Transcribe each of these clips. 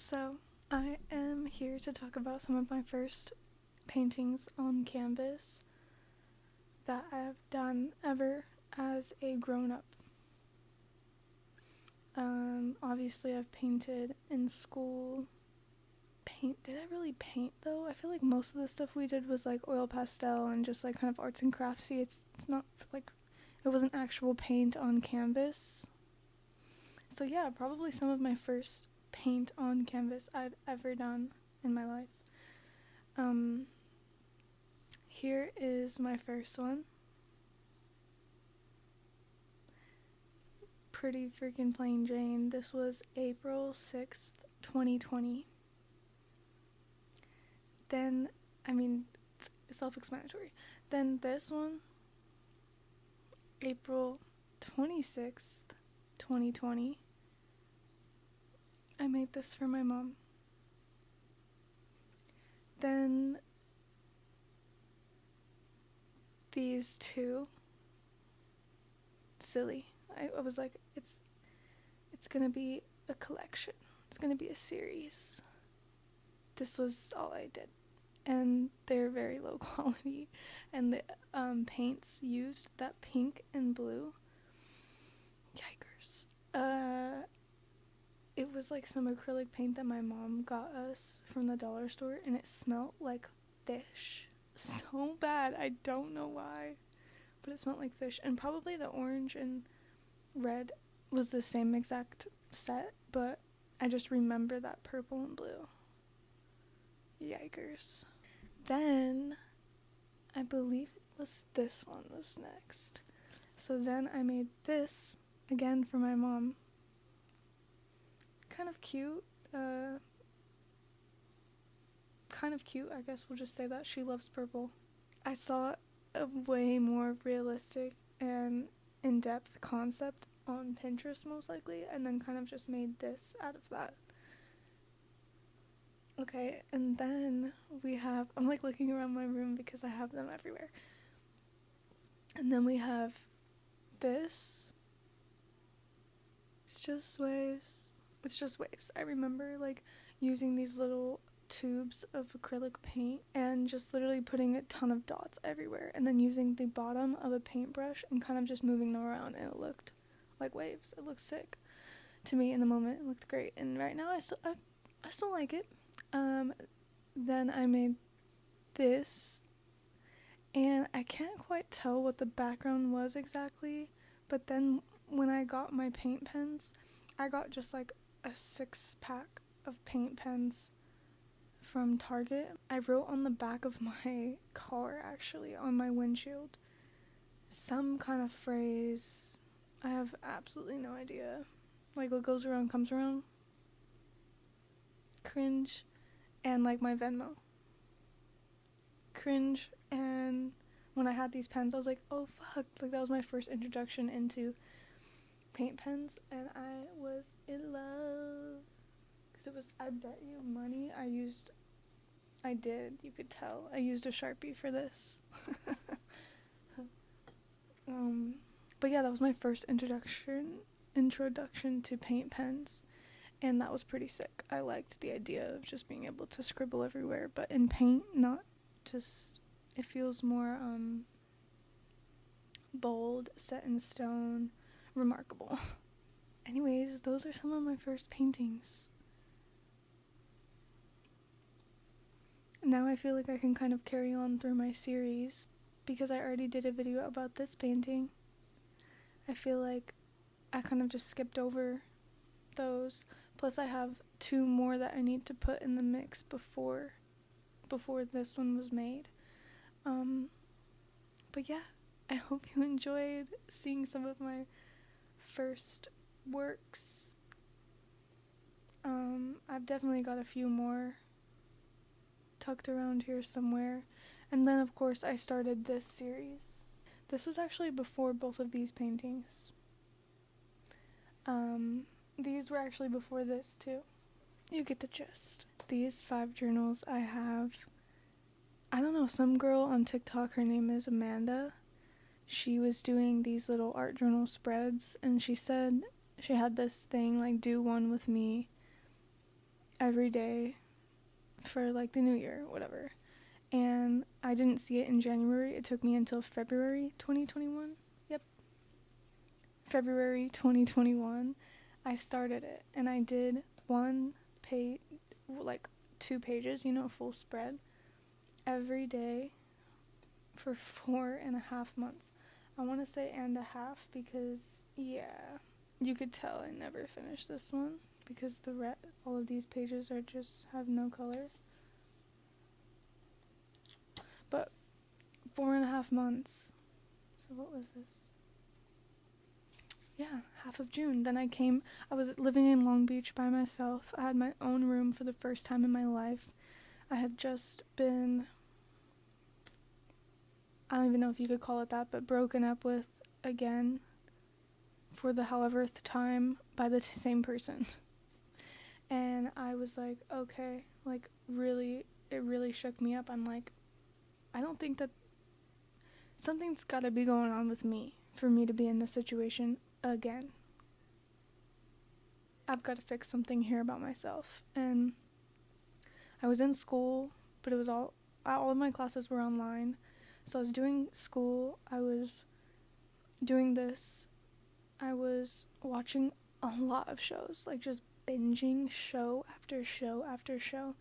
So, I am here to talk about some of my first paintings on canvas that I have done ever as a grown-up. Obviously I've painted in school. Did I really paint though? I feel like most of the stuff we did was like oil pastel and just like kind of arts and craftsy. It's not like, it wasn't actual paint on canvas. So yeah, probably some of my first paint on canvas I've ever done in my life. Here is my first one. Pretty freaking plain Jane. This was April 6th, 2020. Then, it's self-explanatory. Then this one, April 26th, 2020. I made this for my mom. Then these two, silly. I was like, it's gonna be a collection. It's gonna be a series. This was all I did. And they're very low quality. And the paints used, that pink and blue, yikers. It was like some acrylic paint that my mom got us from the dollar store, and it smelled like fish. So bad. I don't know why, but it smelled like fish. And probably the orange and red was the same exact set, but I just remember that purple and blue. Yikers. Then I believe it was this one was next. So then I made this again for my mom. Kind of cute, I guess we'll just say that. She loves purple. I saw a way more realistic and in-depth concept on Pinterest most likely, and then kind of just made this out of that. Okay, and then we have, I'm like looking around my room because I have them everywhere. And then we have this. It's just waves. I remember like using these little tubes of acrylic paint and just literally putting a ton of dots everywhere, and then using the bottom of a paintbrush and kind of just moving them around, and it looked like waves. It looked sick to me in the moment. It looked great, and right now I still like it. Then I made this, and I can't quite tell what the background was exactly, but then when I got my paint pens, I got just like a 6-pack of paint pens from Target. I wrote on the back of my car, actually, on my windshield, some kind of phrase. I have absolutely no idea. Like, what goes around comes around. Cringe. And like my Venmo. Cringe. And when I had these pens, I was like, oh fuck, like that was my first introduction into paint pens, and I was in love. Because it was, I bet you money, you could tell, I used a Sharpie for this. But yeah, that was my first introduction to paint pens, and that was pretty sick. I liked the idea of just being able to scribble everywhere, but in paint, not just, it feels more bold, set in stone, remarkable. Anyways, those are some of my first paintings. Now I feel like I can kind of carry on through my series, because I already did a video about this painting. I feel like I kind of just skipped over those. Plus I have 2 more that I need to put in the mix before this one was made. But yeah, I hope you enjoyed seeing some of my first works. I've definitely got a few more tucked around here somewhere. And then of course I started this series. This was actually before both of these paintings. These were actually before this too. You get the gist. These 5 journals I have, I don't know, some girl on TikTok, her name is Amanda. She was doing these little art journal spreads, and she said she had this thing like, do one with me every day for like the new year, whatever. And I didn't see it in January. It took me until February 2021. Yep. February 2021, I started it, and I did one page, like 2 pages, full spread, every day for 4.5 months. I want to say and a half because, yeah, you could tell I never finished this one because all of these pages are just have no color. But 4.5 months. So what was this? Yeah, half of June. Then I was living in Long Beach by myself. I had my own room for the first time in my life. I had just been, I don't even know if you could call it that, but broken up with again for the howeverth time by the same person. And I was like, okay, like really, it really shook me up. I'm like, I don't think that something's gotta be going on with me for me to be in this situation again. I've got to fix something here about myself. And I was in school, but it was all of my classes were online. So I was doing school, I was doing this, I was watching a lot of shows, like just binging show after show after show.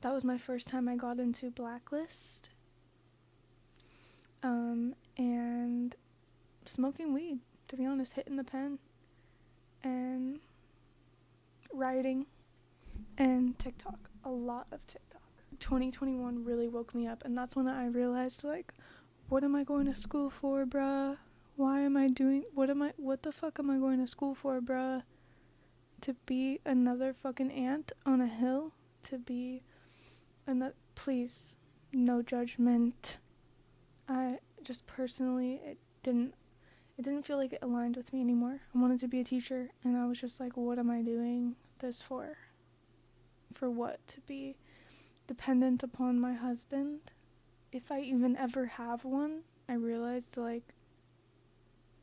That was my first time I got into Blacklist. And smoking weed, to be honest, hitting the pen, and writing, and TikTok, a lot of TikTok. 2021 really woke me up, and that's when I realized, like, what am I going to school for, bruh? Why am I doing, what the fuck am I going to school for, bruh? To be another fucking ant on a hill? To be please, no judgment. I just personally, it didn't feel like it aligned with me anymore. I wanted to be a teacher, and I was just like, what am I doing this for? For what? To be dependent upon my husband? If I even ever have one, I realized, like,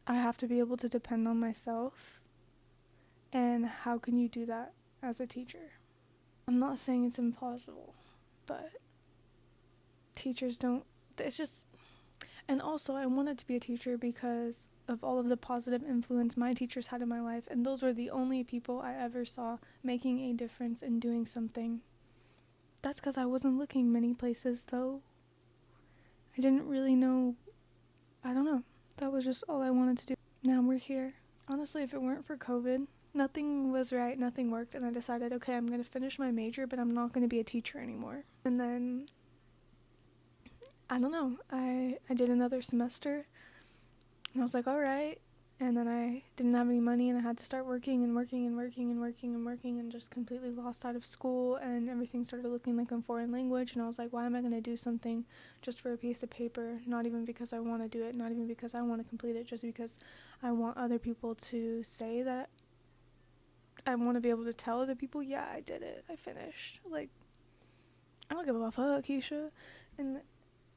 I have to be able to depend on myself. And how can you do that as a teacher? I'm not saying it's impossible, but teachers don't, it's just, and also I wanted to be a teacher because of all of the positive influence my teachers had in my life, and those were the only people I ever saw making a difference and doing something. That's because I wasn't looking many places, though. I didn't really know, I don't know, that was just all I wanted to do. Now we're here. Honestly, if it weren't for COVID, nothing was right, nothing worked, and I decided, okay, I'm going to finish my major, but I'm not going to be a teacher anymore. And then, I don't know, I did another semester, and I was like, alright, and then I didn't have any money, and I had to start working and just completely lost out of school, and everything started looking like a foreign language, and I was like, why am I going to do something just for a piece of paper? Not even because I want to do it, not even because I want to complete it, just because I want other people to say that I want to be able to tell other people, yeah, I did it, I finished. Like, I don't give a fuck, Keisha. And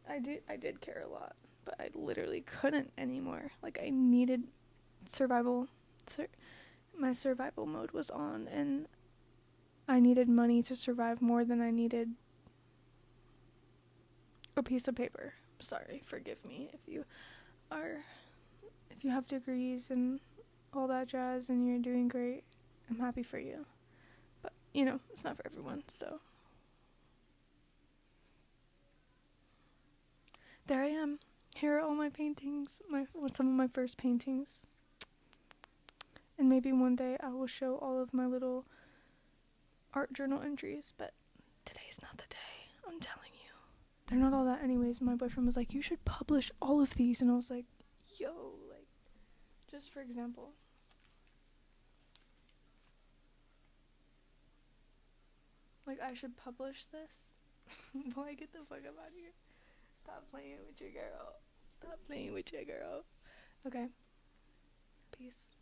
I did care a lot, but I literally couldn't anymore. Like, I needed survival. My survival mode was on, and I needed money to survive more than I needed a piece of paper. Sorry, forgive me if you have degrees and all that jazz and you're doing great. I'm happy for you. But, it's not for everyone, so. There I am. Here are all my paintings, some of my first paintings. And maybe one day I will show all of my little art journal entries, but today's not the day, I'm telling you. They're not all that anyways. My boyfriend was like, you should publish all of these, and I was like, yo, like, just for example. Like, I should publish this? Boy, get the fuck up out of here. Stop playing with your girl. Okay. Peace.